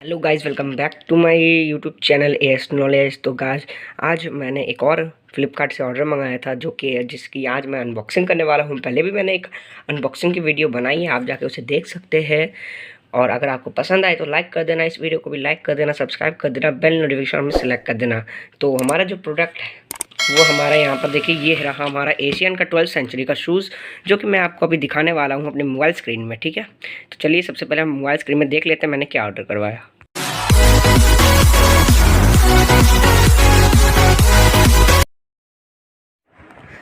Hello guys, welcome back to my YouTube channel S knowledge. तो guys, आज मैंने एक और फ्लिपकार्ट से ऑर्डर मंगाया था जिसकी आज मैं अनबॉक्सिंग करने वाला हूं। पहले भी मैंने एक अनबॉक्सिंग की वीडियो बनाई है, आप जाके उसे देख सकते हैं। और अगर आपको पसंद आए तो लाइक कर देना, इस वीडियो को भी लाइक कर देना, सब्सक्राइब कर देना, बेल नोटिफिकेशन में सेलेक्ट कर देना। तो हमारा जो प्रोडक्ट है वो हमारा यहाँ पर देखिए, ये रहा हमारा एशियन का 12th सेंचुरी का शूज़, जो कि मैं आपको अभी दिखाने वाला हूँ अपने मोबाइल स्क्रीन में। ठीक है, तो चलिए सबसे पहले हम मोबाइल स्क्रीन में देख लेते हैं मैंने क्या ऑर्डर करवाया।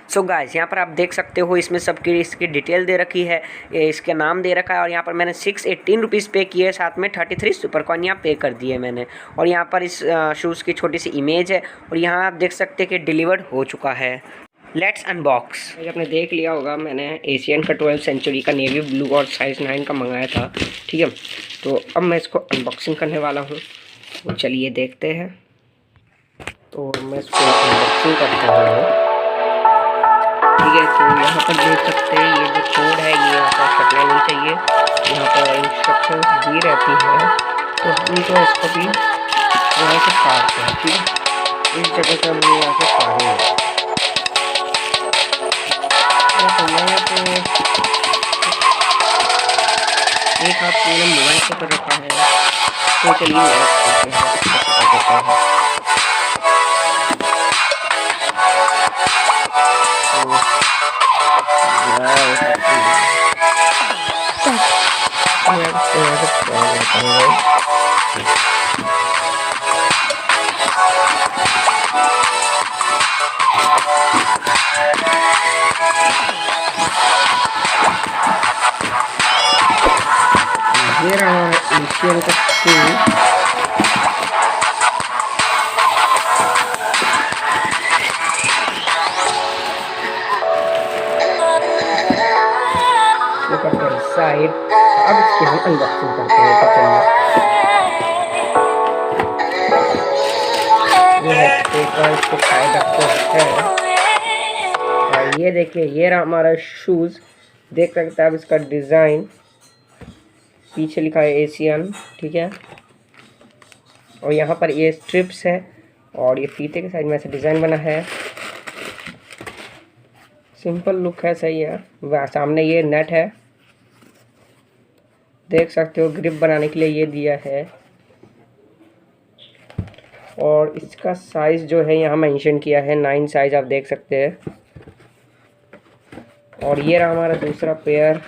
सो गाइस, यहाँ पर आप देख सकते हो इसमें सबकी इसकी डिटेल दे रखी है, इसके नाम दे रखा है। और यहाँ पर मैंने 618 रुपीज़ पे किए, साथ में 33 सुपर कॉइन यहाँ पे कर दिए मैंने। और यहाँ पर इस शूज़ की छोटी सी इमेज है, और यहाँ आप देख सकते हैं कि डिलीवर्ड हो चुका है। Let's unbox. आपने देख लिया होगा, मैंने एशियन का 12th सेंचुरी का नेवी ब्लू और साइज़ 9 का मंगाया था। ठीक है, तो अब मैं इसको अनबॉक्सिंग करने वाला हूँ, तो चलिए देखते हैं। तो मैं इसको अनबॉक्सिंग करता हूँ। ठीक है, तो यहाँ पर देख सकते हैं ये जो कोड है ये यहाँ पर कटना नहीं चाहिए। यहाँ पर इंस्ट्रक्शन दी रहती है, तो हम तो इसको भी यहाँ से काटते हैं। ठीक है, इस जगह से हम यहाँ से काटेंगे। तो मैं तो एक हाथ पूरे मोबाइल से कर रखा है, तो चलिए ये रहा एशियन का शूज। करते हैं साइड, अब इसकी हम अनबॉक्सिंग करते हैं। तो चलिए, ये है पेपर, इसको साइड रखते हैं। और ये देखिए, ये रहा हमारा शूज़। देख सकते हैं आप इसका डिज़ाइन, पीछे लिखा है एशियन। ठीक है, और यहाँ पर ये स्ट्रिप्स है, और ये फीते के साइड में ऐसे डिज़ाइन बना है। सिंपल लुक है, सही है। वह सामने ये नेट है, देख सकते हो, ग्रिप बनाने के लिए ये दिया है। और इसका साइज़ जो है यहाँ मेंशन किया है 9 साइज़, आप देख सकते हैं। और ये रहा हमारा दूसरा पेयर,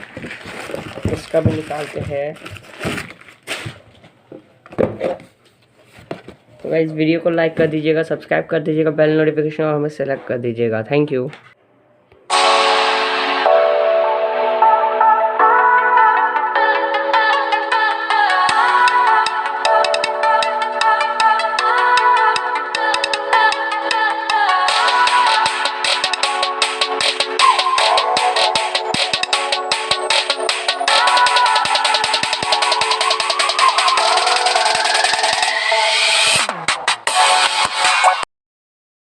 इसका भी निकालते हैं। तो गाइस, वीडियो को लाइक कर दीजिएगा, सब्सक्राइब कर दीजिएगा, बेल नोटिफिकेशन और हमें सेलेक्ट कर दीजिएगा। Thank you.